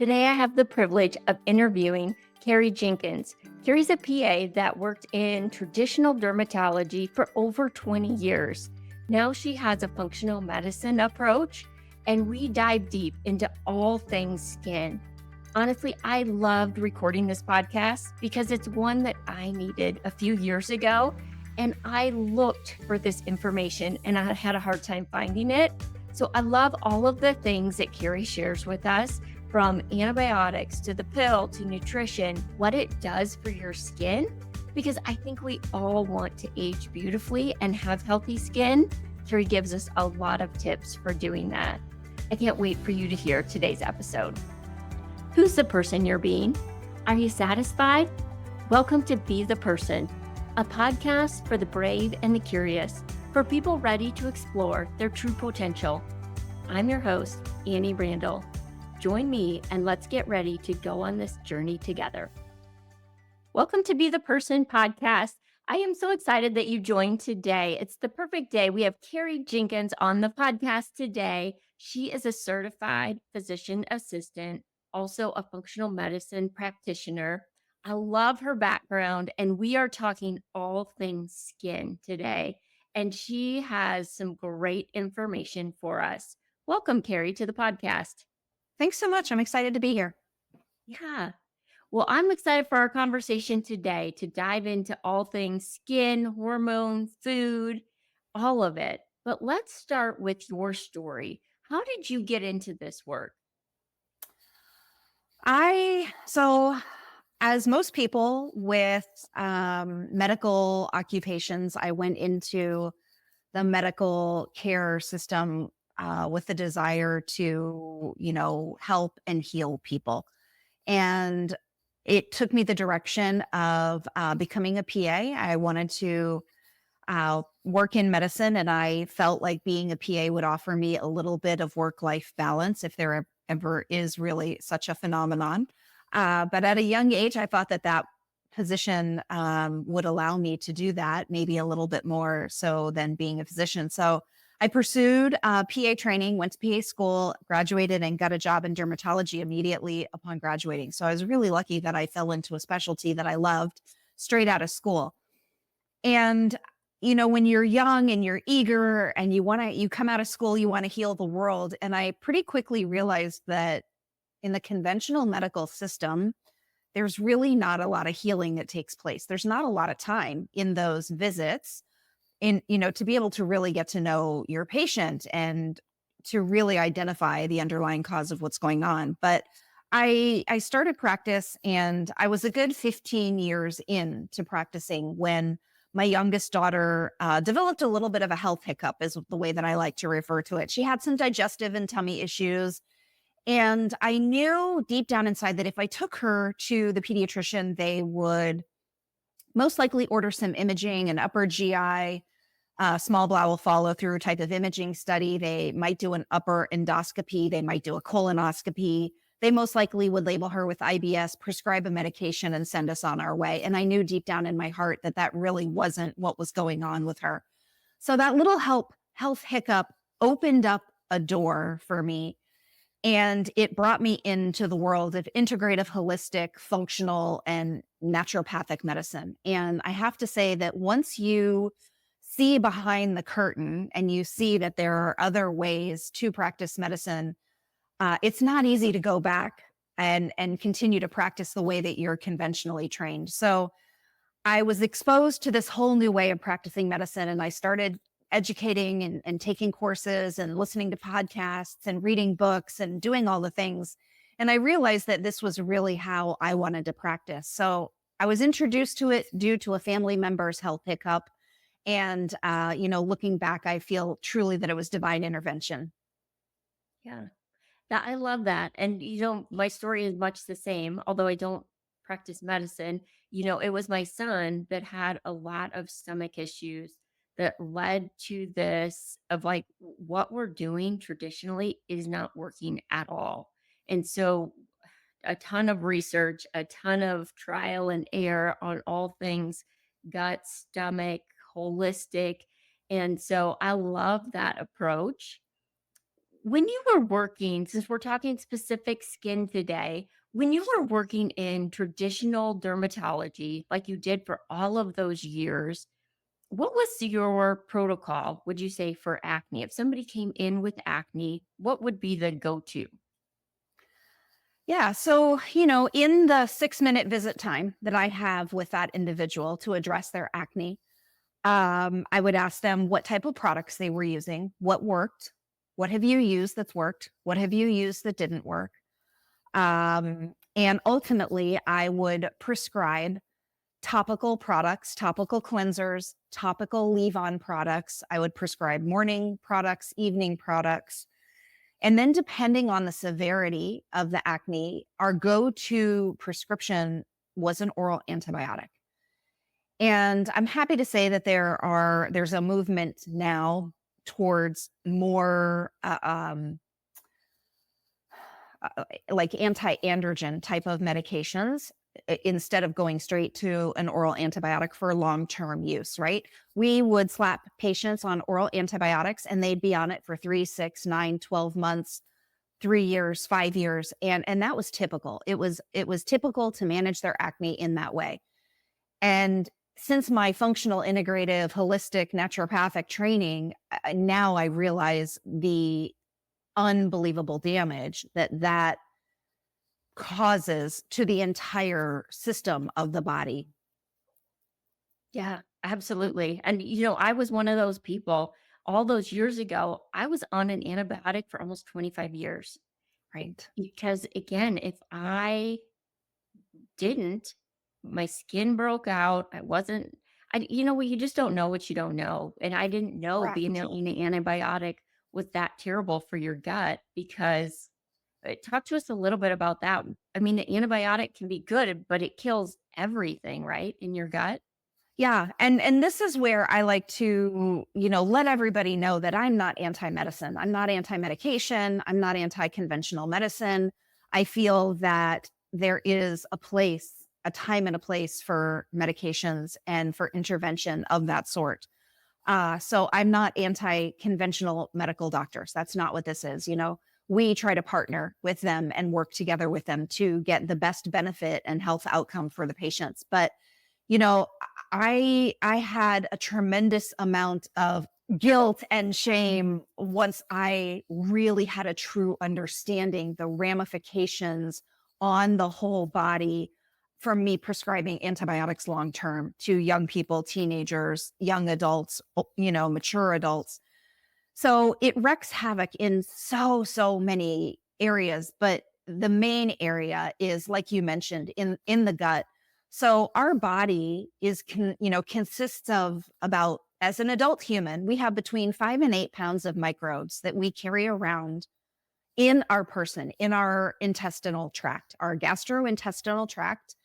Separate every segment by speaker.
Speaker 1: Today, I have the privilege of interviewing Kerry Jenkins. Kerry's a PA that worked in traditional dermatology for over 20 years. Now she has a functional medicine approach, and we dive deep into all things skin. Honestly, I loved recording this podcast because it's one that I needed a few years ago. And I looked for this information and I had a hard time finding it. So I love all of the things that Kerry shares with us, from antibiotics to the pill to nutrition, what it does for your skin, because I think we all want to age beautifully and have healthy skin. Kerry gives us a lot of tips for doing that. I can't wait for you to hear today's episode. Who's the person you're being? Are you satisfied? Welcome to Be the Person, a podcast for the brave and the curious, for people ready to explore their true potential. I'm your host, Annie Randall. Join me and let's get ready to go on this journey together. Welcome to Be the Person podcast. I am so excited that you joined today. It's the perfect day. We have Kerry Jenkins on the podcast today. She is a certified physician assistant, also a functional medicine practitioner. I love her background, and we are talking all things skin today. And she has some great information for us. Welcome, Kerry, to the podcast.
Speaker 2: Thanks so much. I'm excited to be here.
Speaker 1: Yeah. Well, I'm excited for our conversation today to dive into all things skin, hormones, food, all of it. But let's start with your story. How did you get into this work?
Speaker 2: So as most people with medical occupations, I went into the medical care system with the desire to, help and heal people. And it took me the direction of becoming a PA. I wanted to work in medicine, and I felt like being a PA would offer me a little bit of work-life balance if there ever is really such a phenomenon. But at a young age, I thought that position would allow me to do that, maybe a little bit more so than being a physician. So I pursued PA training, went to PA school, graduated, and got a job in dermatology immediately upon graduating. So I was really lucky that I fell into a specialty that I loved straight out of school. And when you're young and you're eager and you come out of school, you want to heal the world. And I pretty quickly realized that in the conventional medical system, there's really not a lot of healing that takes place. There's not a lot of time in those visits to be able to really get to know your patient and to really identify the underlying cause of what's going on. But I started practice, and I was a good 15 years into practicing when my youngest daughter developed a little bit of a health hiccup, is the way that I like to refer to it. She had some digestive and tummy issues. And I knew deep down inside that if I took her to the pediatrician, they would most likely order some imaging, an upper GI, small bowel follow through type of imaging study. They might do an upper endoscopy. They might do a colonoscopy. They most likely would label her with IBS, prescribe a medication, and send us on our way. And I knew deep down in my heart that really wasn't what was going on with her. So that little health hiccup opened up a door for me, and it brought me into the world of integrative, holistic, functional, and naturopathic medicine. And I have to say that once you see behind the curtain and you see that there are other ways to practice medicine, it's not easy to go back and continue to practice the way that you're conventionally trained. So I was exposed to this whole new way of practicing medicine, and I started educating and taking courses and listening to podcasts and reading books and doing all the things. And I realized that this was really how I wanted to practice. So I was introduced to it due to a family member's health hiccup. And, looking back, I feel truly that it was divine intervention.
Speaker 1: Yeah. I love that. And, my story is much the same, although I don't practice medicine. It was my son that had a lot of stomach issues that led to this of like what we're doing traditionally is not working at all. And so a ton of research, a ton of trial and error on all things gut, stomach, holistic. And so I love that approach. When you were working, since we're talking specific skin today, when you were working in traditional dermatology, like you did for all of those years, what was your protocol, would you say, for acne? If somebody came in with acne, what would be the go to?
Speaker 2: Yeah. So, in the 6-minute visit time that I have with that individual to address their acne, I would ask them what type of products they were using, what worked, what have you used that's worked, what have you used that didn't work. And ultimately, I would prescribe topical products, topical cleansers, topical leave on products. I would prescribe morning products, evening products. And then, depending on the severity of the acne, our go to prescription was an oral antibiotic. And I'm happy to say that there's a movement now towards more like anti-androgen type of medications instead of going straight to an oral antibiotic for long-term use, right? We would slap patients on oral antibiotics and they'd be on it for 3, 6, 9, 12 months, 3 years, 5 years. And that was typical. It was typical to manage their acne in that way. And since my functional, integrative, holistic, naturopathic training, now I realize the unbelievable damage that causes to the entire system of the body.
Speaker 1: Yeah, absolutely. And, I was one of those people all those years ago. I was on an antibiotic for almost 25 years
Speaker 2: Right.
Speaker 1: because, again, if I didn't, my skin broke out. Well, you just don't know what you don't know. And I didn't know being
Speaker 2: Correct.
Speaker 1: on an antibiotic was that terrible for your gut because talk to us a little bit about that. I mean, the antibiotic can be good, but it kills everything, right, in your gut.
Speaker 2: Yeah, and this is where I like to, let everybody know that I'm not anti-medicine. I'm not anti-medication. I'm not anti-conventional medicine. I feel that there is a time and a place for medications and for intervention of that sort. So I'm not anti-conventional medical doctors. That's not what this is. We try to partner with them and work together with them to get the best benefit and health outcome for the patients. But you know, I had a tremendous amount of guilt and shame once I really had a true understanding the ramifications on the whole body from me prescribing antibiotics long term to young people, teenagers, young adults, mature adults. So it wreaks havoc in so many areas, but the main area is, like you mentioned, in the gut. So our body consists of about, as an adult human, we have between 5 and 8 pounds of microbes that we carry around in our person, in our intestinal tract. Our gastrointestinal tract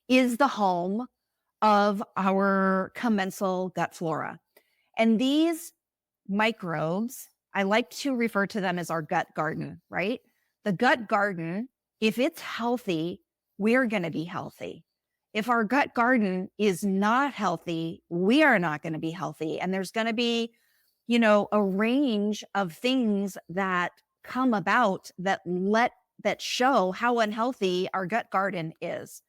Speaker 2: is the home of our commensal gut flora. And these microbes, I like to refer to them as our gut garden, right? The gut garden, if it's healthy, we're going to be healthy. If our gut garden is not healthy, we are not going to be healthy. And there's going to be, a range of things that come about that show how unhealthy our gut garden is.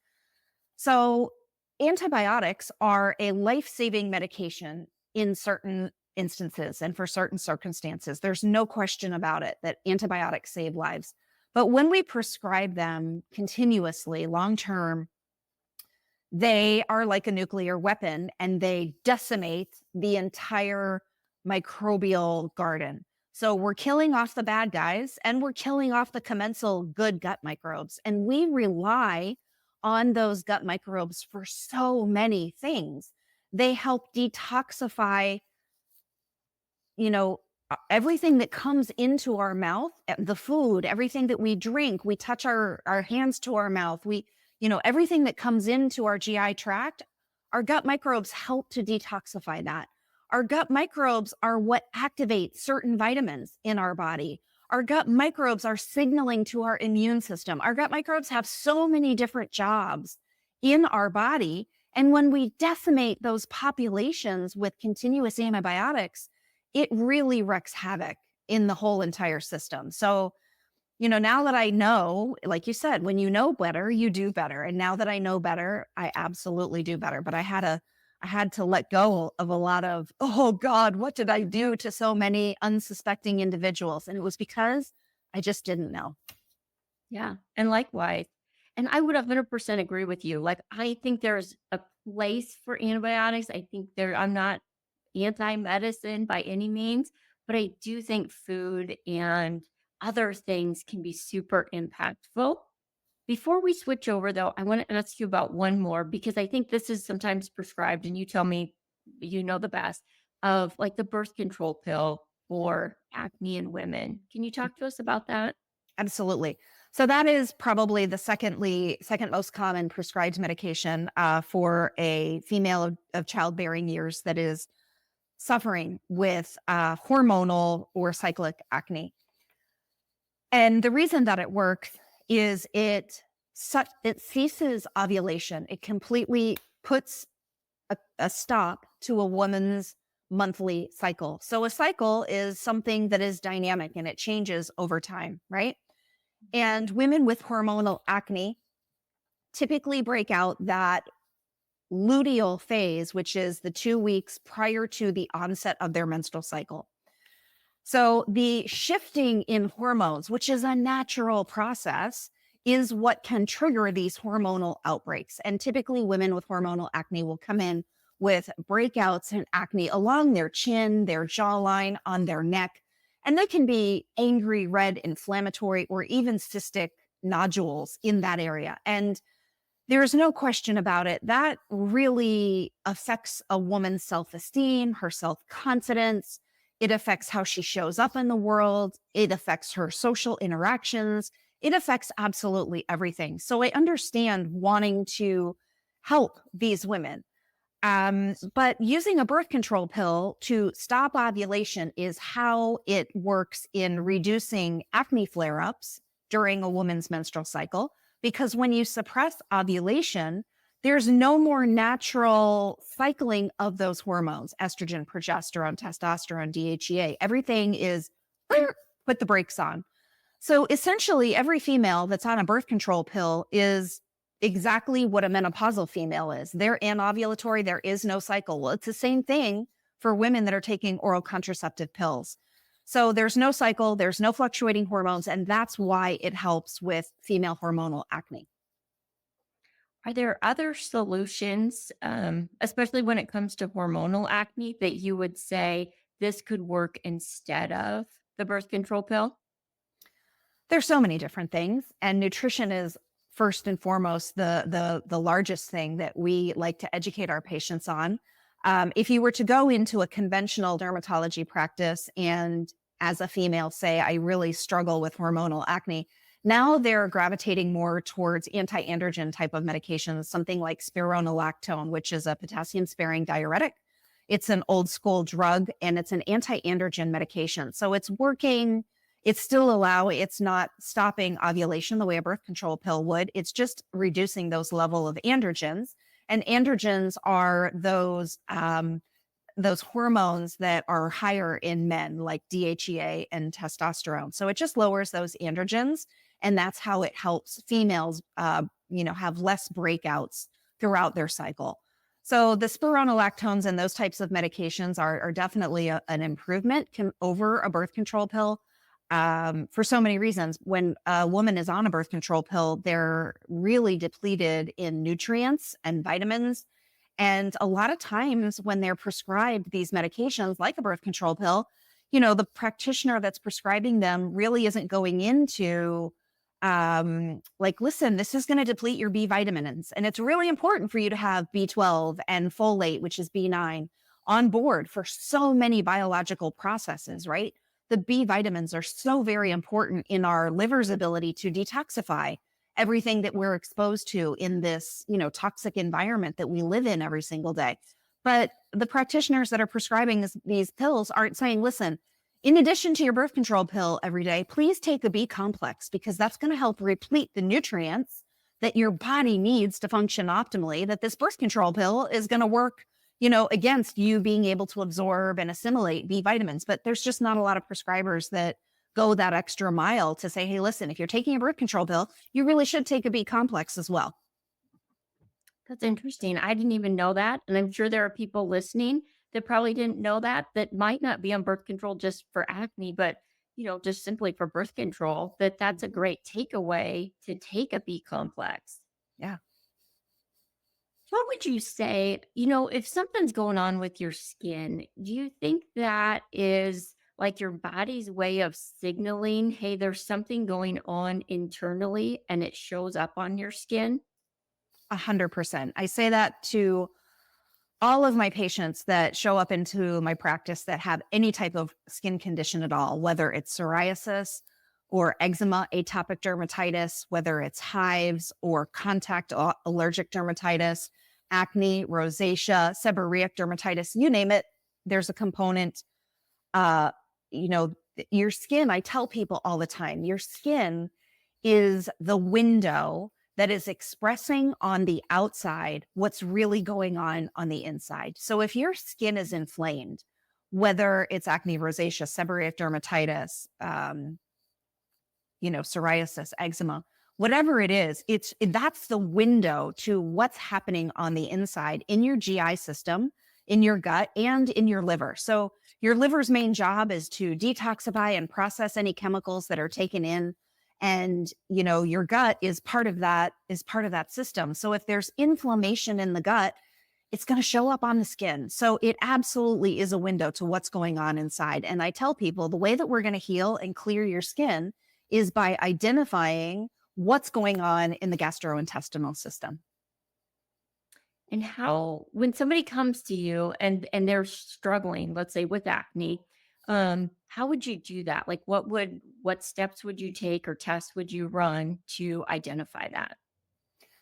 Speaker 2: So antibiotics are a life-saving medication in certain instances and for certain circumstances. There's no question about it that antibiotics save lives. But when we prescribe them continuously, long term, they are like a nuclear weapon and they decimate the entire microbial garden. So we're killing off the bad guys and we're killing off the commensal good gut microbes. And we rely on those gut microbes for so many things. They help detoxify, everything that comes into our mouth, the food, everything that we drink, we touch our hands to our mouth, everything that comes into our GI tract, our gut microbes help to detoxify that. Our gut microbes are what activate certain vitamins in our body. Our gut microbes are signaling to our immune system. Our gut microbes have so many different jobs in our body. And when we decimate those populations with continuous antibiotics, it really wreaks havoc in the whole entire system. So, now that I know, like you said, when you know better, you do better. And now that I know better, I absolutely do better. But I had to let go of a lot of, oh God, what did I do to so many unsuspecting individuals? And it was because I just didn't know.
Speaker 1: Yeah. And likewise. And I would 100% agree with you. Like, I think there's a place for antibiotics. I'm not anti medicine by any means, but I do think food and other things can be super impactful. Before we switch over, though, I want to ask you about one more because I think this is sometimes prescribed, and you tell me you know the best of like the birth control pill for acne in women. Can you talk to us about that?
Speaker 2: Absolutely. So that is probably the second most common prescribed medication for a female of childbearing years that is suffering with hormonal or cyclic acne. And the reason that it works is it ceases ovulation. It completely puts a stop to a woman's monthly cycle. So a cycle is something that is dynamic and it changes over time, right? And women with hormonal acne typically break out that luteal phase, which is the 2 weeks prior to the onset of their menstrual cycle. So the shifting in hormones, which is a natural process, is what can trigger these hormonal outbreaks. And typically women with hormonal acne will come in with breakouts and acne along their chin, their jawline, on their neck. And they can be angry, red, inflammatory, or even cystic nodules in that area. And there's no question about it. That really affects a woman's self-esteem, her self-confidence. It affects how she shows up in the world. It affects her social interactions. It affects absolutely everything. So I understand wanting to help these women. But using a birth control pill to stop ovulation is how it works in reducing acne flare-ups during a woman's menstrual cycle. Because when you suppress ovulation, there's no more natural cycling of those hormones, estrogen, progesterone, testosterone, DHEA. Everything is put the brakes on. So essentially, every female that's on a birth control pill is exactly what a menopausal female is. They're anovulatory. There is no cycle. Well, it's the same thing for women that are taking oral contraceptive pills. So there's no cycle, there's no fluctuating hormones, and that's why it helps with female hormonal acne.
Speaker 1: Are there other solutions, especially when it comes to hormonal acne, that you would say this could work instead of the birth control pill?
Speaker 2: There's so many different things, and nutrition is first and foremost the largest thing that we like to educate our patients on. If you were to go into a conventional dermatology practice and as a female say, I really struggle with hormonal acne, now they're gravitating more towards anti-androgen type of medications, something like spironolactone, which is a potassium sparing diuretic. It's an old school drug and it's an anti-androgen medication. So it's working. It's not stopping ovulation the way a birth control pill would. It's just reducing those level of androgens. And androgens are those hormones that are higher in men, like DHEA and testosterone. So it just lowers those androgens, and that's how it helps females, have less breakouts throughout their cycle. So the spironolactones and those types of medications are definitely an improvement over a birth control pill. For so many reasons. When a woman is on a birth control pill, they're really depleted in nutrients and vitamins. And a lot of times when they're prescribed these medications like a birth control pill, the practitioner that's prescribing them really isn't going into listen, this is going to deplete your B vitamins. And it's really important for you to have B12 and folate, which is B9, on board for so many biological processes, right? The B vitamins are so very important in our liver's ability to detoxify everything that we're exposed to in this, toxic environment that we live in every single day. But the practitioners that are prescribing these pills aren't saying, listen, in addition to your birth control pill every day, please take the B complex because that's going to help replete the nutrients that your body needs to function optimally, that this birth control pill is going to work, against you being able to absorb and assimilate B vitamins. But there's just not a lot of prescribers that go that extra mile to say, hey, listen, if you're taking a birth control pill, you really should take a B complex as well.
Speaker 1: That's interesting. I didn't even know that. And I'm sure there are people listening that probably didn't know that, that might not be on birth control just for acne, but just simply for birth control, that's a great takeaway to take a B complex.
Speaker 2: Yeah.
Speaker 1: What would you say, if something's going on with your skin, do you think that is like your body's way of signaling, hey, there's something going on internally and it shows up on your skin?
Speaker 2: 100%. I say that to all of my patients that show up into my practice that have any type of skin condition at all, whether it's psoriasis or eczema, atopic dermatitis, whether it's hives or allergic dermatitis, acne, rosacea, seborrheic dermatitis, you name it, there's a component. Uh, your skin, I tell people all the time, your skin is the window that is expressing on the outside what's really going on the inside. So if your skin is inflamed, whether it's acne, rosacea, seborrheic dermatitis, psoriasis, eczema, whatever it is, that's the window to what's happening on the inside in your GI system, in your gut, and in your liver. So your liver's main job is to detoxify and process any chemicals that are taken in. And, your gut is part of that system. So if there's inflammation in the gut, it's going to show up on the skin. So it absolutely is a window to what's going on inside. And I tell people the way that we're going to heal and clear your skin is by identifying what's going on in the gastrointestinal system.
Speaker 1: And how, when somebody comes to you and they're struggling, let's say with acne, how would you do that? Like what steps would you take or tests would you run to identify that?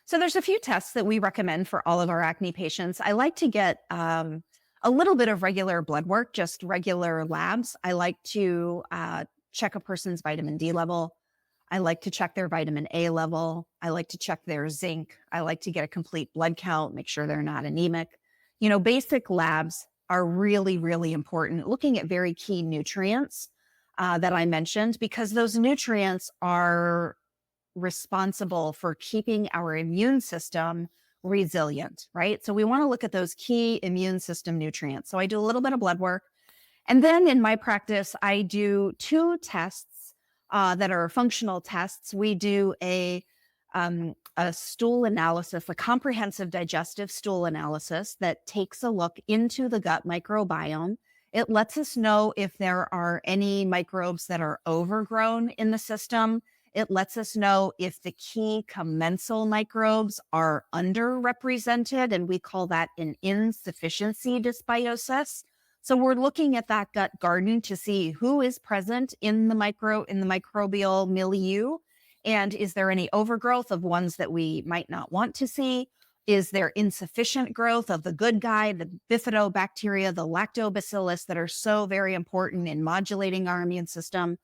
Speaker 2: So there's a few tests that we recommend for all of our acne patients. I like to get a little bit of regular blood work, just regular labs. I like to check a person's vitamin D level. I like to check their vitamin A level. I like to check their zinc. I like to get a complete blood count, make sure they're not anemic. Basic labs are really, really important. Looking at very key nutrients that I mentioned, because those nutrients are responsible for keeping our immune system resilient, right? So we want to look at those key immune system nutrients. So I do a little bit of blood work. And then in my practice, I do two tests that are functional tests. We do a stool analysis, a comprehensive digestive stool analysis that takes a look into the gut microbiome. It lets us know if there are any microbes that are overgrown in the system. It lets us know if the key commensal microbes are underrepresented, and we call that an insufficiency dysbiosis. So we're looking at that gut garden to see who is present in the microbial milieu, and is there any overgrowth of ones that we might not want to see? Is there insufficient growth of the good guy, the bifidobacteria, the lactobacillus that are so very important in modulating our immune system?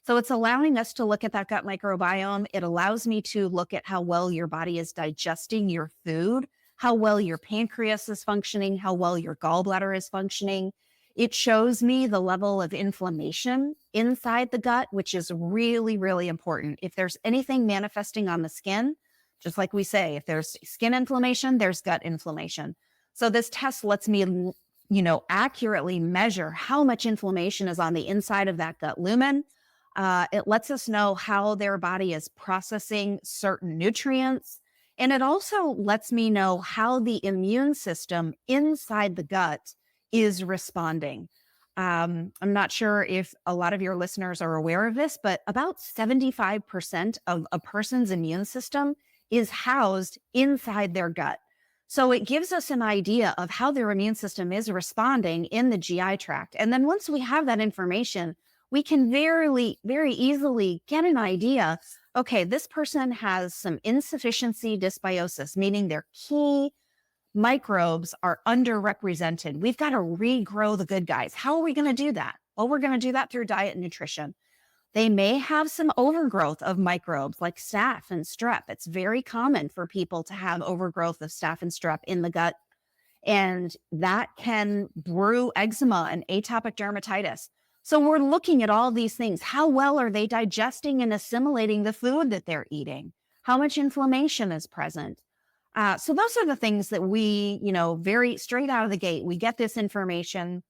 Speaker 2: So it's allowing us to look at that gut microbiome. It allows me to look at how well your body is digesting your food, how well your pancreas is functioning, how well your gallbladder is functioning. It shows me the level of inflammation inside the gut, which is really, really important. If there's anything manifesting on the skin, just like we say, if there's skin inflammation, there's gut inflammation. So this test lets me, accurately measure how much inflammation is on the inside of that gut lumen. It lets us know how their body is processing certain nutrients. And it also lets me know how the immune system inside the gut is responding. I'm not sure if a lot of your listeners are aware of this, but about 75% of a person's immune system is housed inside their gut. So it gives us an idea of how their immune system is responding in the GI tract. And then once we have that information, we can very, very easily get an idea. Okay, this person has some insufficiency dysbiosis, meaning their key microbes are underrepresented. We've got to regrow the good guys. How are we going to do that? Well, we're going to do that through diet and nutrition. They may have some overgrowth of microbes like staph and strep. It's very common for people to have overgrowth of staph and strep in the gut. and that can brew eczema and atopic dermatitis. So we're looking at all these things. How well are they digesting and assimilating the food that they're eating? How much inflammation is present? So those are the things that we, very straight out of the gate, we get this information.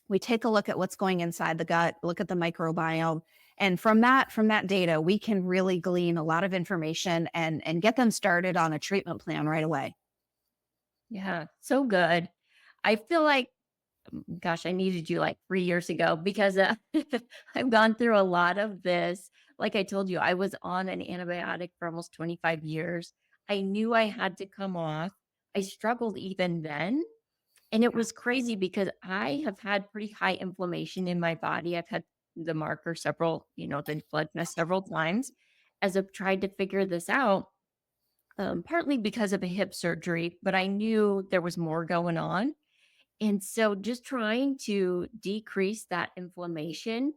Speaker 2: We take a look at what's going inside the gut, look at the microbiome. And from that data, we can really glean a lot of information and get them started on a treatment plan right away.
Speaker 1: Yeah, so good. I feel like, gosh, I needed you like 3 years ago because I've gone through a lot of this. Like I told you, I was on an antibiotic for almost 25 years. I knew I had to come off. I struggled even then. And it
Speaker 2: Yeah.
Speaker 1: was crazy because I have had pretty high inflammation in my body. I've had the marker several, the blood test several times as I've tried to figure this out, partly because of a hip surgery, but I knew there was more going on. And so just trying to decrease that inflammation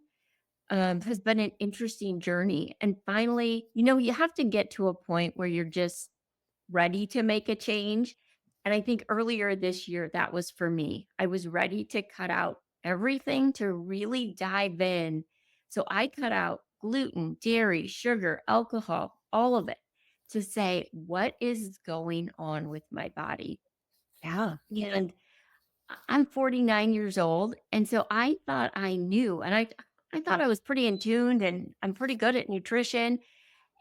Speaker 1: has been an interesting journey. And finally, you have to get to a point where you're just ready to make a change. And I think earlier this year, that was for me. I was ready to cut out everything to really dive in. So I cut out gluten, dairy, sugar, alcohol, all of it to say, what is going on with my body?
Speaker 2: Yeah.
Speaker 1: And I'm 49 years old. And so I thought I knew, and I thought I was pretty in tuned and I'm pretty good at nutrition.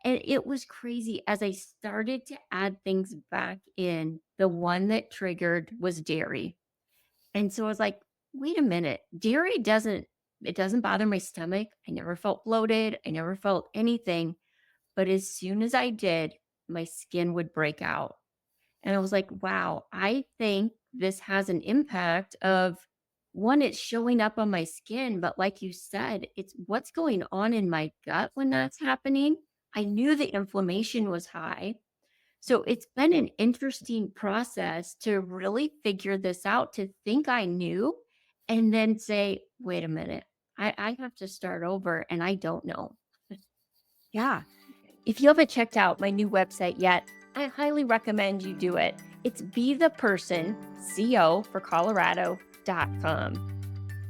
Speaker 1: And it was crazy as I started to add things back in. The one that triggered was dairy. And so I was like, wait a minute, it doesn't bother my stomach. I never felt bloated. I never felt anything. But as soon as I did, my skin would break out. And I was like, wow, I think this has an impact of one, it's showing up on my skin. But like you said, it's what's going on in my gut when that's happening. I knew the inflammation was high. So it's been an interesting process to really figure this out, to think I knew, and then say, wait a minute, I have to start over and I don't know.
Speaker 2: Yeah.
Speaker 1: If you haven't checked out my new website yet, I highly recommend you do it. It's Be the Person, CO for Colorado.com.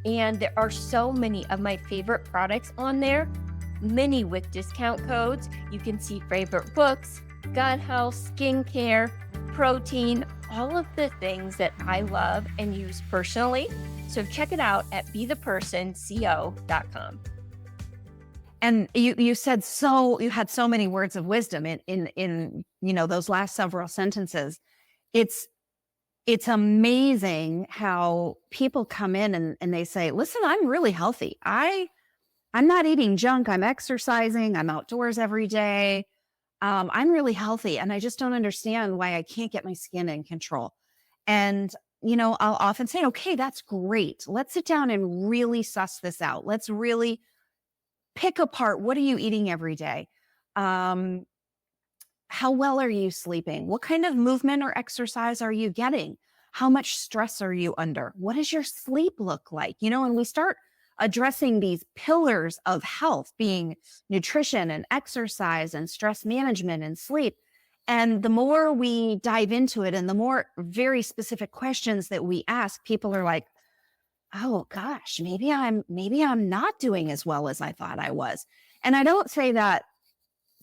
Speaker 1: And there are so many of my favorite products on there, many with discount codes. You can see favorite books, gut health, skincare, protein, all of the things that I love and use personally. So check it out at bethepersonco.com.
Speaker 2: And you had so many words of wisdom in those last several sentences. It's it's amazing how people come in and they say, listen, I'm really healthy. I'm not eating junk. I'm exercising. I'm outdoors every day. I'm really healthy. And I just don't understand why I can't get my skin in control. And, I'll often say, okay, that's great. Let's sit down and really suss this out. Let's really pick apart, what are you eating every day? Um, how well are you sleeping? What kind of movement or exercise are you getting? How much stress are you under? What does your sleep look like? And we start addressing these pillars of health, being nutrition and exercise and stress management and sleep. And the more we dive into it and the more very specific questions that we ask, people are like, oh gosh, maybe I'm not doing as well as I thought I was. And I don't say that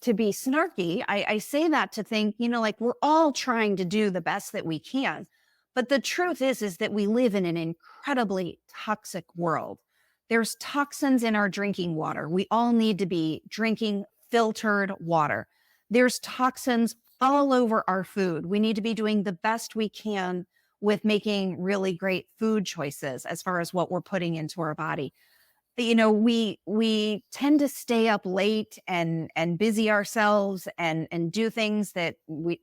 Speaker 2: to be snarky. I say that to think, like we're all trying to do the best that we can. But the truth is that we live in an incredibly toxic world. There's toxins in our drinking water. We all need to be drinking filtered water. There's toxins all over our food. We need to be doing the best we can with making really great food choices as far as what we're putting into our body. We tend to stay up late and busy ourselves and do things that we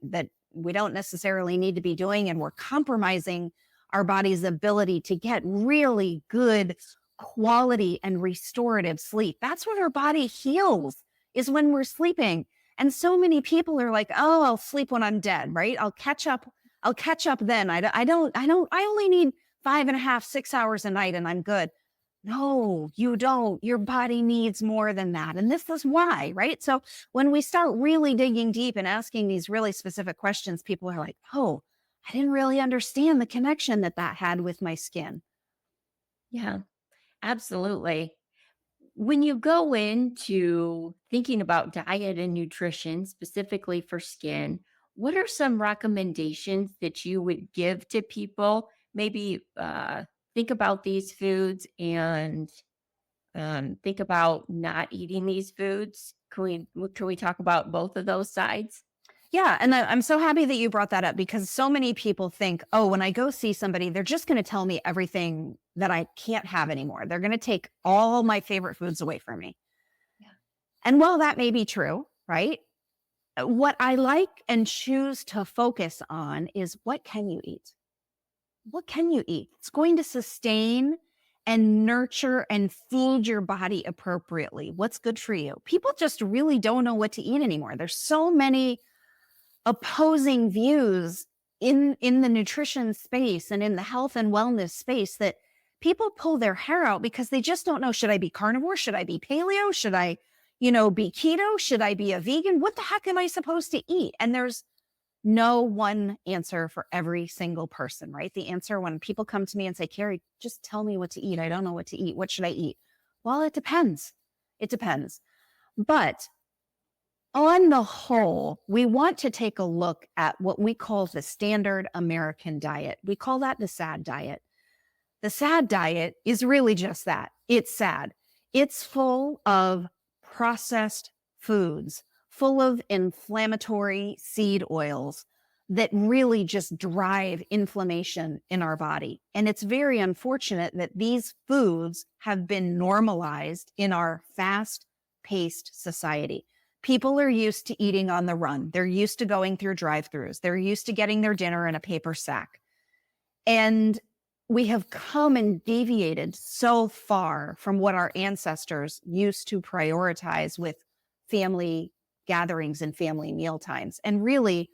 Speaker 2: don't necessarily need to be doing, and we're compromising our body's ability to get really good quality and restorative sleep. That's when our body heals, is when we're sleeping. And so many people are like, oh, I'll sleep when I'm dead, right? I'll catch up then. I only need 5.5, 6 hours a night and I'm good. No, you don't. Your body needs more than that. And this is why, right? So when we start really digging deep and asking these really specific questions, people are like, oh, I didn't really understand the connection that that had with my skin.
Speaker 1: Yeah, absolutely. When you go into thinking about diet and nutrition specifically for skin, what are some recommendations that you would give to people? Maybe think about these foods and think about not eating these foods. Can we talk about both of those sides?
Speaker 2: Yeah, and I'm so happy that you brought that up because so many people think, oh, when I go see somebody, they're just going to tell me everything that I can't have anymore. They're going to take all my favorite foods away from me.
Speaker 1: Yeah.
Speaker 2: And while that may be true, right? What I like and choose to focus on is what can you eat? What can you eat? It's going to sustain and nurture and feed your body appropriately. What's good for you? People just really don't know what to eat anymore. There's so many opposing views in the nutrition space and in the health and wellness space that people pull their hair out because they just don't know, should I be carnivore, should I be paleo, should I be keto, should I be a vegan, what the heck am I supposed to eat? And there's no one answer for every single person, right? The answer when people come to me and say, Kerry, just tell me what to eat, I don't know what to eat, what should I eat? Well, it depends. It depends. But on the whole, we want to take a look at what we call the standard American diet. We call that the SAD diet. The SAD diet is really just that. It's sad. It's full of processed foods, full of inflammatory seed oils that really just drive inflammation in our body. And it's very unfortunate that these foods have been normalized in our fast paced society. People are used to eating on the run. They're used to going through drive-throughs. They're used to getting their dinner in a paper sack. And we have come and deviated so far from what our ancestors used to prioritize with family gatherings and family meal times. And really,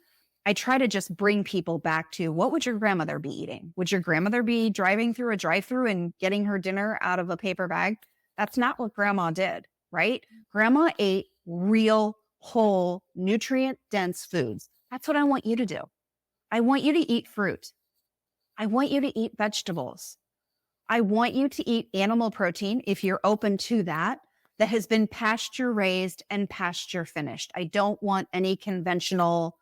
Speaker 2: I try to just bring people back to what would your grandmother be eating? Would your grandmother be driving through a drive-through and getting her dinner out of a paper bag? That's not what grandma did, right? Grandma ate real, whole, nutrient dense foods. That's what I want you to do. I want you to eat fruit. I want you to eat vegetables. I want you to eat animal protein if you're open to that, that has been pasture raised and pasture finished. I don't want any conventional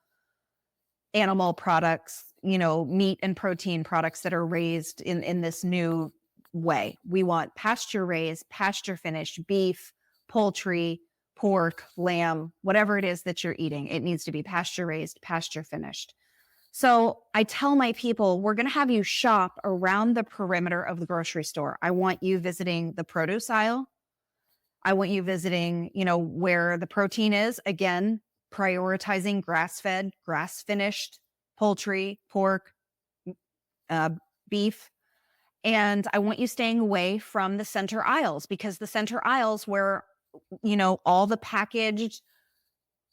Speaker 2: animal products, meat and protein products that are raised in this new way. We want pasture raised, pasture finished beef, poultry, pork, lamb, whatever it is that you're eating. It needs to be pasture raised, pasture finished. So I tell my people, we're going to have you shop around the perimeter of the grocery store. I want you visiting the produce aisle. I want you visiting, where the protein is. Again, prioritizing grass-fed, grass-finished poultry, pork, uh, beef. And I want you staying away from the center aisles because the center aisles where, all the packaged,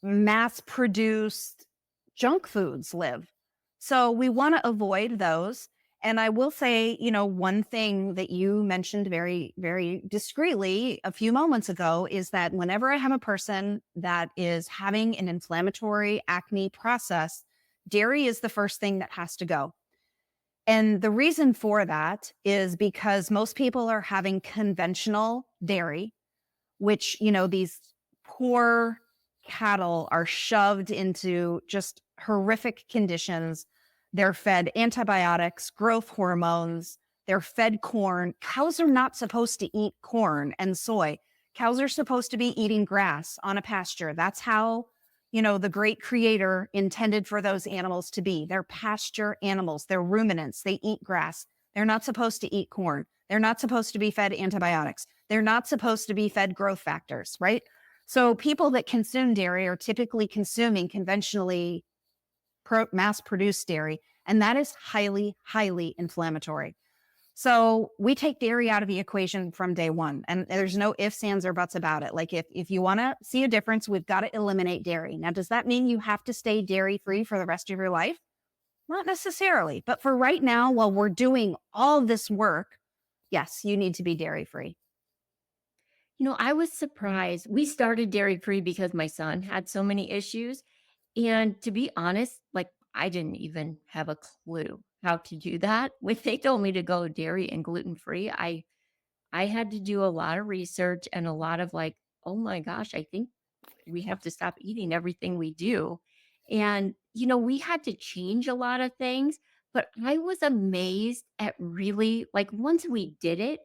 Speaker 2: mass-produced junk foods live. So we want to avoid those. And I will say, one thing that you mentioned very, very discreetly a few moments ago is that whenever I have a person that is having an inflammatory acne process, dairy is the first thing that has to go. And the reason for that is because most people are having conventional dairy, which, these poor cattle are shoved into just horrific conditions. They're fed antibiotics, growth hormones, they're fed corn. Cows are not supposed to eat corn and soy. Cows are supposed to be eating grass on a pasture. That's how, the great creator intended for those animals to be. They're pasture animals, they're ruminants, they eat grass. They're not supposed to eat corn. They're not supposed to be fed antibiotics. They're not supposed to be fed growth factors, right? So people that consume dairy are typically consuming conventionally mass-produced dairy, and that is highly, highly inflammatory. So we take dairy out of the equation from day one, and there's no ifs, ands, or buts about it. Like if you want to see a difference, we've got to eliminate dairy. Now, does that mean you have to stay dairy-free for the rest of your life? Not necessarily, but for right now, while we're doing all this work, yes, you need to be dairy-free.
Speaker 1: I was surprised. We started dairy free because my son had so many issues. And to be honest, like I didn't even have a clue how to do that. When they told me to go dairy and gluten free, I had to do a lot of research and a lot of like, oh my gosh, I think we have to stop eating everything we do. And, we had to change a lot of things, but I was amazed at really like once we did it,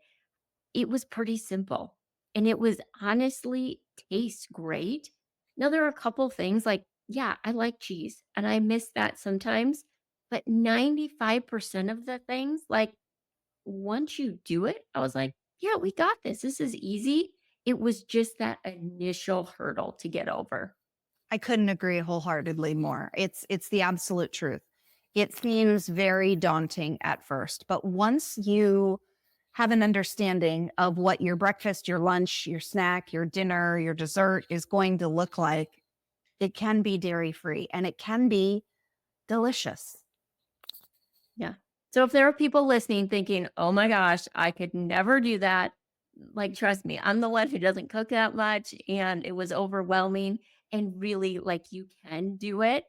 Speaker 1: it was pretty simple and it was honestly tastes great. Now, there are a couple things like, yeah, I like cheese and I miss that sometimes, but 95% of the things, like once you do it, I was like, yeah, we got this. This is easy. It was just that initial hurdle to get over.
Speaker 2: I couldn't agree wholeheartedly more. It's the absolute truth. It seems very daunting at first, but once you have an understanding of what your breakfast, your lunch, your snack, your dinner, your dessert is going to look like, it can be dairy free and it can be delicious.
Speaker 1: Yeah. So if there are people listening thinking, oh my gosh, I could never do that, like, trust me, I'm the one who doesn't cook that much and it was overwhelming. And really, like, you can do it.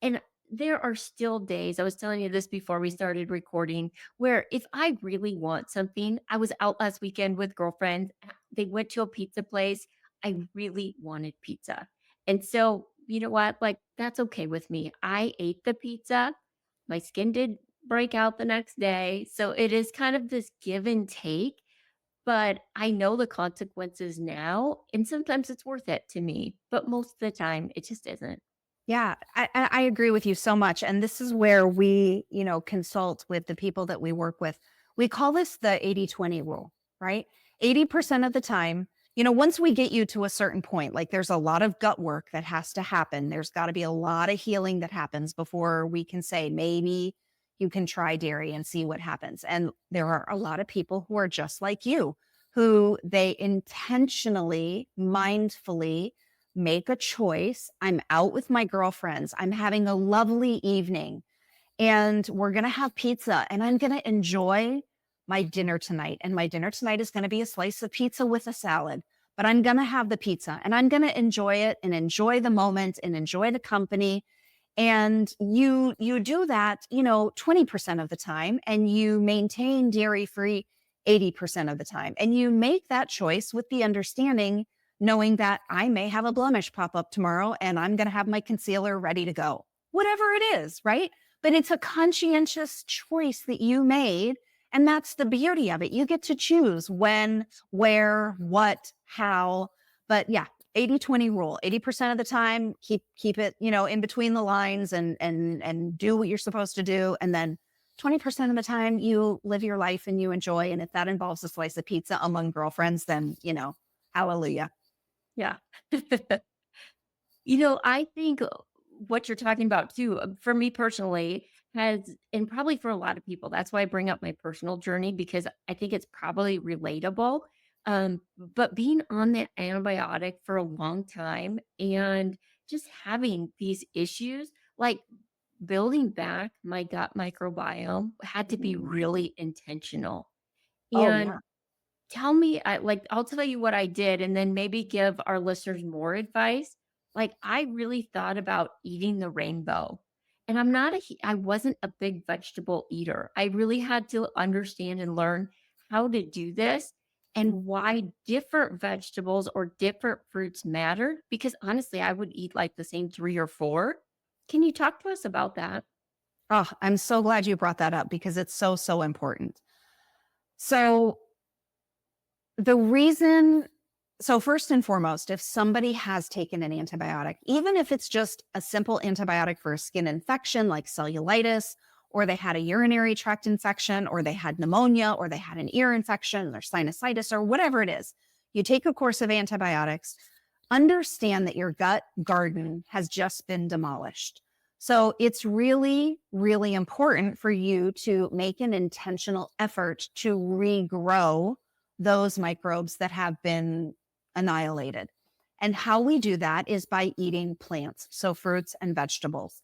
Speaker 1: And there are still days, I was telling you this before we started recording, where if I really want something, I was out last weekend with girlfriends. They went to a pizza place. I really wanted pizza. And so, you know what? Like, that's okay with me. I ate the pizza. My skin did break out the next day. So it is kind of this give and take, but I know the consequences now. And sometimes it's worth it to me, but most of the time it just isn't.
Speaker 2: Yeah, I agree with you so much. And this is where we, consult with the people that we work with. We call this the 80-20 rule, right? 80% of the time, once we get you to a certain point, like there's a lot of gut work that has to happen. There's got to be a lot of healing that happens before we can say, maybe you can try dairy and see what happens. And there are a lot of people who are just like you, who they intentionally, mindfully, make a choice. I'm out with my girlfriends. I'm having a lovely evening and we're going to have pizza and I'm going to enjoy my dinner tonight. And my dinner tonight is going to be a slice of pizza with a salad, but I'm going to have the pizza and I'm going to enjoy it and enjoy the moment and enjoy the company. And you do that, 20% of the time and you maintain dairy free 80% of the time. And you make that choice with the understanding, knowing that I may have a blemish pop up tomorrow and I'm going to have my concealer ready to go, whatever it is, right? But it's a conscientious choice that you made. And that's the beauty of it. You get to choose when, where, what, how. But yeah, 80-20 rule. 80% of the time, keep it, in between the lines and do what you're supposed to do. And then 20% of the time you live your life and you enjoy. And if that involves a slice of pizza among girlfriends, then, hallelujah.
Speaker 1: Yeah. I think what you're talking about too, for me personally, has, and probably for a lot of people, that's why I bring up my personal journey because I think it's probably relatable. But being on that antibiotic for a long time and just having these issues, like building back my gut microbiome had to be really intentional.
Speaker 2: Oh,
Speaker 1: And
Speaker 2: yeah.
Speaker 1: tell me, I'll tell you what I did and then maybe give our listeners more advice. Like, I really thought about eating the rainbow. And I wasn't a big vegetable eater. I really had to understand and learn how to do this and why different vegetables or different fruits mattered. Because honestly, I would eat like the same three or four. Can you talk to us about that?
Speaker 2: Oh, I'm so glad you brought that up because it's so, so important. So the reason so first and foremost, if somebody has taken an antibiotic, even if it's just a simple antibiotic for a skin infection like cellulitis, or they had a urinary tract infection, or they had pneumonia, or they had an ear infection, or sinusitis, or whatever it is, you take a course of antibiotics, understand that your gut garden has just been demolished. So it's really, really important for you to make an intentional effort to regrow those microbes that have been annihilated. And how we do that is by eating plants, so fruits and vegetables.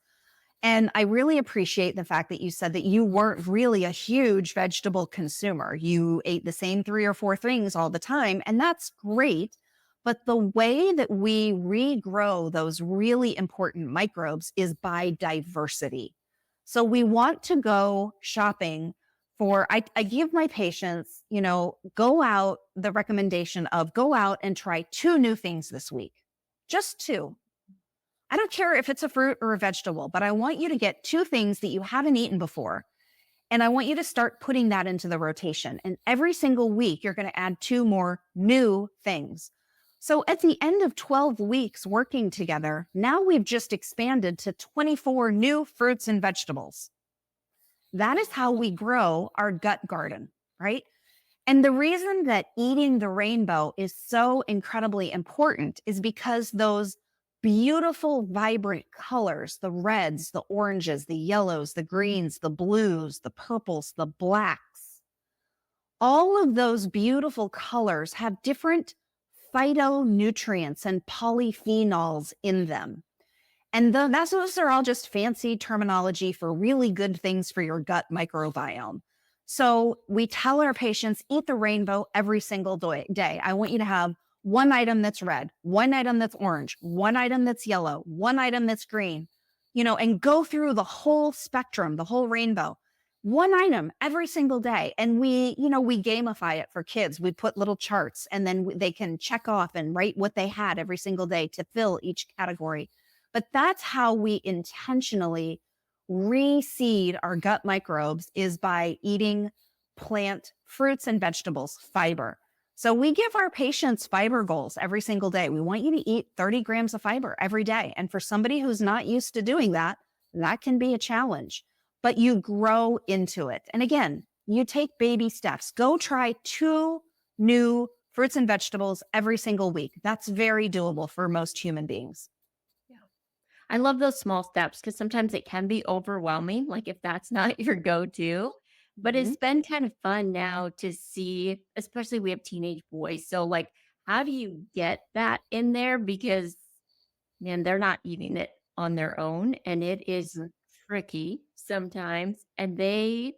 Speaker 2: And I really appreciate the fact that you said that you weren't really a huge vegetable consumer. You ate the same three or four things all the time, and that's great. But the way that we regrow those really important microbes is by diversity. So we want to go shopping for, I give my patients, go out, the recommendation of go out and try two new things this week, just two. I don't care if it's a fruit or a vegetable, but I want you to get two things that you haven't eaten before. And I want you to start putting that into the rotation. And every single week, you're going to add two more new things. So at the end of 12 weeks working together, now we've just expanded to 24 new fruits and vegetables. That is how we grow our gut garden, right? And the reason that eating the rainbow is so incredibly important is because those beautiful, vibrant colors, the reds, the oranges, the yellows, the greens, the blues, the purples, the blacks, all of those beautiful colors have different phytonutrients and polyphenols in them. And those are all just fancy terminology for really good things for your gut microbiome. So we tell our patients, eat the rainbow every single day. I want you to have one item that's red, one item that's orange, one item that's yellow, one item that's green, and go through the whole spectrum, the whole rainbow. One item every single day. And we gamify it for kids. We put little charts and then they can check off and write what they had every single day to fill each category. But that's how we intentionally reseed our gut microbes is by eating plant fruits and vegetables, fiber. So we give our patients fiber goals every single day. We want you to eat 30 grams of fiber every day. And for somebody who's not used to doing that, that can be a challenge, but you grow into it. And again, you take baby steps. Go try two new fruits and vegetables every single week. That's very doable for most human beings.
Speaker 1: I love those small steps because sometimes it can be overwhelming, like if that's not your go to. But
Speaker 2: Mhm.
Speaker 1: it's been kind of fun now to see, especially we have teenage boys. So, like, how do you get that in there? Because, man, they're not eating it on their own. And it is
Speaker 2: Mhm.
Speaker 1: tricky sometimes. And they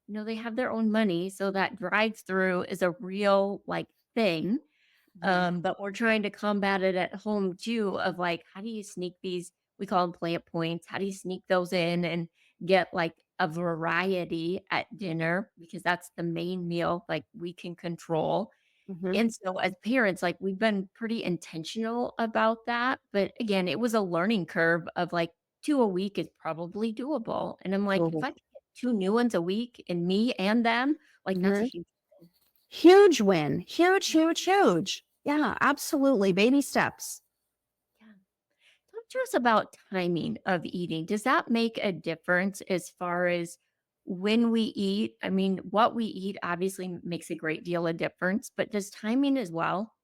Speaker 1: have their own money. So that drive through is a real like thing.
Speaker 2: Mhm.
Speaker 1: But we're trying to combat it at home too of like, how do you sneak these, we call them plant points. How do you sneak those in and get like a variety at dinner? Because that's the main meal like we can control.
Speaker 2: Mhm.
Speaker 1: And so as parents, like we've been pretty intentional about that. But again, it was a learning curve of like two a week is probably doable. And I'm like, if
Speaker 2: Mhm.
Speaker 1: I can get two new ones a week and me and them, like that's a
Speaker 2: Mhm.
Speaker 1: huge win.
Speaker 2: Huge win. Huge, huge, huge. Yeah, absolutely. Baby steps.
Speaker 1: Yeah. Talk to us about timing of eating. Does that make a difference as far as when we eat? I mean, what we eat obviously makes a great deal of difference, but does timing as well?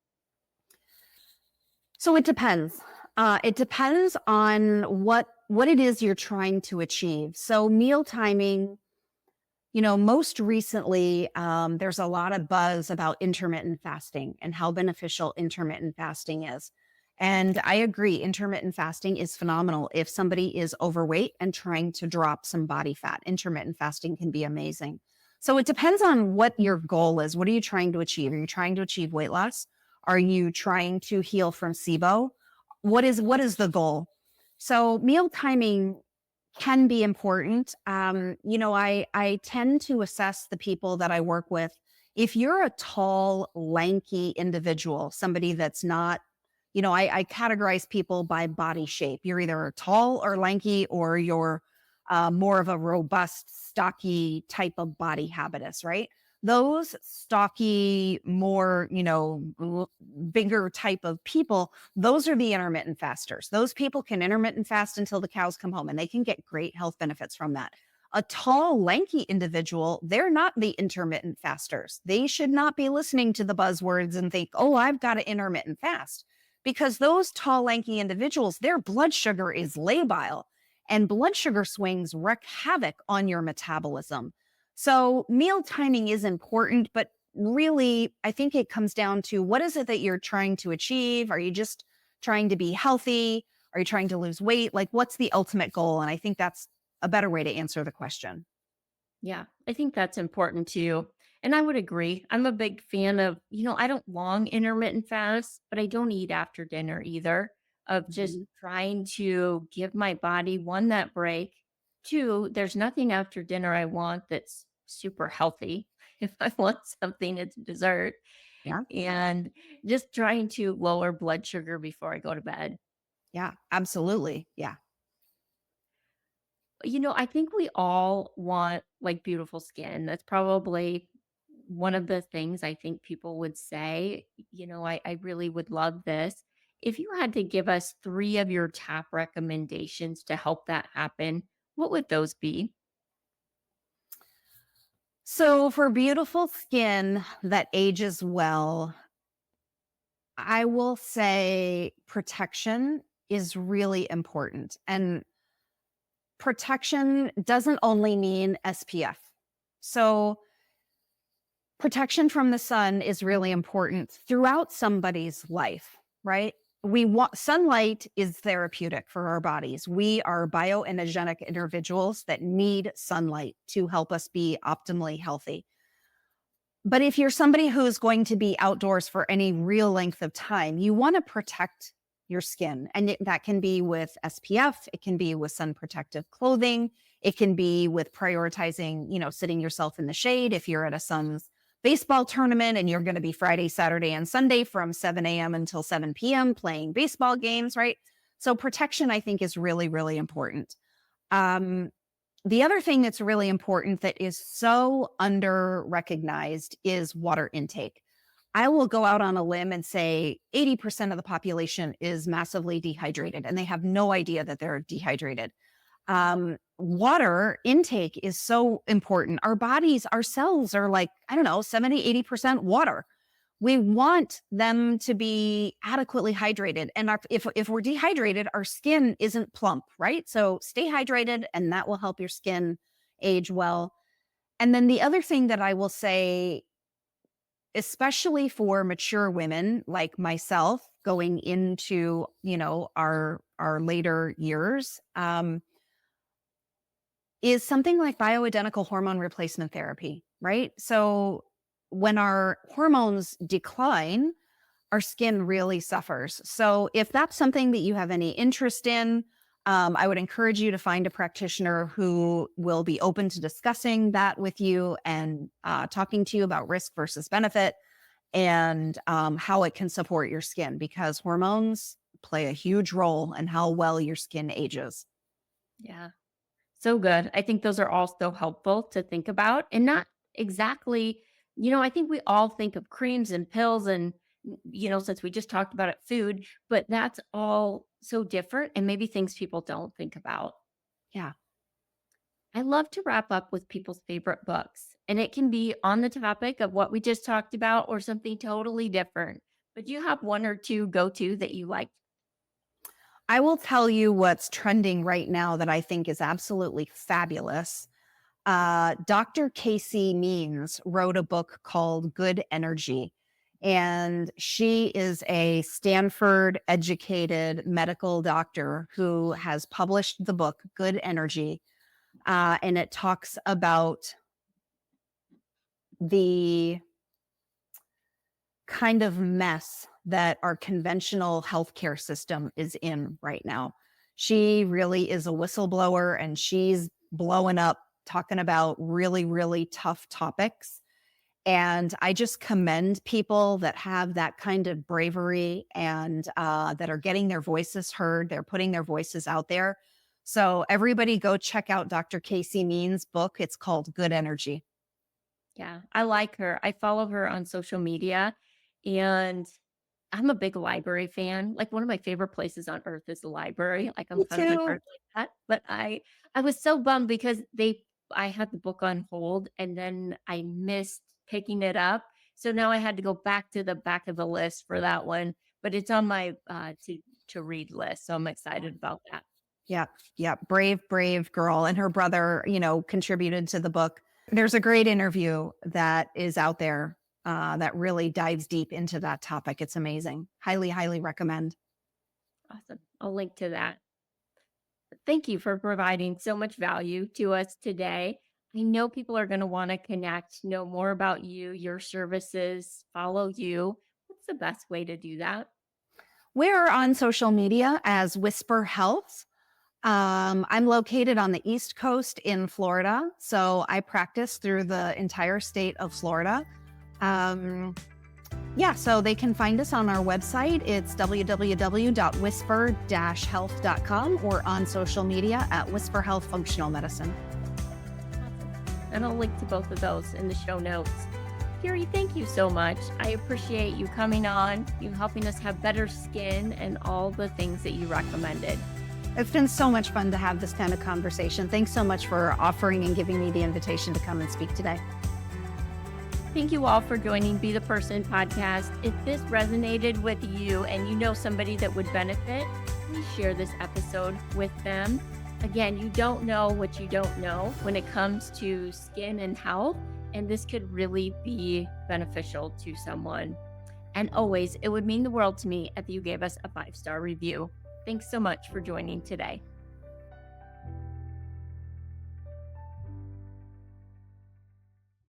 Speaker 2: So it depends. It depends on what it is you're trying to achieve. So meal timing, most recently, there's a lot of buzz about intermittent fasting and how beneficial intermittent fasting is. And I agree, intermittent fasting is phenomenal. If somebody is overweight and trying to drop some body fat, intermittent fasting can be amazing. So it depends on what your goal is. What are you trying to achieve? Are you trying to achieve weight loss? Are you trying to heal from SIBO? What is the goal? So meal timing can be important. I tend to assess the people that I work with. If you're a tall, lanky individual, somebody that's not, I categorize people by body shape. You're either tall or lanky, or you're more of a robust, stocky type of body habitus, right? Those stocky, more, bigger type of people, those are the intermittent fasters. Those people can intermittent fast until the cows come home and they can get great health benefits from that. A tall, lanky individual, they're not the intermittent fasters. They should not be listening to the buzzwords and think, oh, I've got to intermittent fast. Because those tall, lanky individuals, their blood sugar is labile and blood sugar swings wreak havoc on your metabolism. So, meal timing is important, but really, I think it comes down to what is it that you're trying to achieve? Are you just trying to be healthy? Are you trying to lose weight? Like, what's the ultimate goal? And I think that's a better way to answer the question.
Speaker 1: Yeah, I think that's important too. And I would agree. I'm a big fan of, I don't long intermittent fast, but I don't eat after dinner either, of just
Speaker 2: Mhm.
Speaker 1: trying to give my body one, that break. Two, there's nothing after dinner I want that's super healthy. If I want something, it's dessert.
Speaker 2: Yeah.
Speaker 1: And just trying to lower blood sugar before I go to bed.
Speaker 2: Yeah, absolutely. Yeah.
Speaker 1: I think we all want like beautiful skin. That's probably one of the things I think people would say. I really would love this. If you had to give us three of your top recommendations to help that happen, what would those be?
Speaker 2: So for beautiful skin that ages well, I will say protection is really important. And protection doesn't only mean SPF. So protection from the sun is really important throughout somebody's life, right? We want sunlight is therapeutic for our bodies. We are bioenergetic individuals that need sunlight to help us be optimally healthy. But if you're somebody who's going to be outdoors for any real length of time, you want to protect your skin. And that can be with SPF, it can be with sun protective clothing, it can be with prioritizing, sitting yourself in the shade if you're at a Suns baseball tournament and you're going to be Friday, Saturday, and Sunday from 7 a.m. until 7 p.m. playing baseball games, right? So protection, I think, is really, really important. Um, the other thing that's really important that is so under recognized is water intake. I will go out on a limb and say 80% of the population is massively dehydrated and they have no idea that they're dehydrated. Water intake is so important. Our bodies, our cells are like, I don't know, 70, 80% water. We want them to be adequately hydrated. And if we're dehydrated, our skin isn't plump, right? So stay hydrated and that will help your skin age well. And then the other thing that I will say, especially for mature women like myself going into, our later years, is something like bioidentical hormone replacement therapy, right? So when our hormones decline, our skin really suffers. So if that's something that you have any interest in, I would encourage you to find a practitioner who will be open to discussing that with you and talking to you about risk versus benefit and how it can support your skin because hormones play a huge role in how well your skin ages.
Speaker 1: Yeah. So good. I think those are all so helpful to think about and not exactly, I think we all think of creams and pills and, since we just talked about it, food, but that's all so different and maybe things people don't think about.
Speaker 2: Yeah.
Speaker 1: I love to wrap up with people's favorite books, and it can be on the topic of what we just talked about or something totally different. But do you have one or two go to that you like?
Speaker 2: I will tell you what's trending right now that I think is absolutely fabulous. Dr. Casey Means wrote a book called Good Energy. And she is a Stanford educated medical doctor who has published the book Good Energy. And it talks about the kind of mess that our conventional healthcare system is in right now. She really is a whistleblower and she's blowing up talking about really, really tough topics. And I just commend people that have that kind of bravery and that are getting their voices heard. They're putting their voices out there. So everybody go check out Dr. Casey Means' book. It's called Good Energy.
Speaker 1: Yeah, I like her. I follow her on social media and I'm a big library fan. Like one of my favorite places on earth is the library. Like I'm
Speaker 2: Me
Speaker 1: kind of a nerd
Speaker 2: too.
Speaker 1: like that. But I was so bummed because I had the book on hold and then I missed picking it up. So now I had to go back to the back of the list for that one. But it's on my to read list. So I'm excited about that.
Speaker 2: Yeah, yeah, brave, brave girl. And her brother, contributed to the book. There's a great interview that is out there that really dives deep into that topic. It's amazing. Highly, highly recommend.
Speaker 1: Awesome. I'll link to that. Thank you for providing so much value to us today. I know people are going to want to connect, know more about you, your services, follow you. What's the best way to do that?
Speaker 2: We're on social media as Whisper Health. I'm located on the East Coast in Florida, so I practice through the entire state of Florida. Um, yeah, so they can find us on our website. It's www.whisper-health.com or on social media at Whisper Health Functional Medicine.
Speaker 1: Awesome. And I'll link to both of those in the show notes. Kerry, thank you so much. I appreciate you coming on, you helping us have better skin, and all the things that you recommended.
Speaker 2: It's been so much fun to have this kind of conversation. Thanks so much for offering and giving me the invitation to come and speak today.
Speaker 1: Thank you all for joining Be the Person podcast. If this resonated with you and you know somebody that would benefit, please share this episode with them. Again, you don't know what you don't know when it comes to skin and health, and this could really be beneficial to someone. And always, it would mean the world to me if you gave us a 5-star review. Thanks so much for joining today.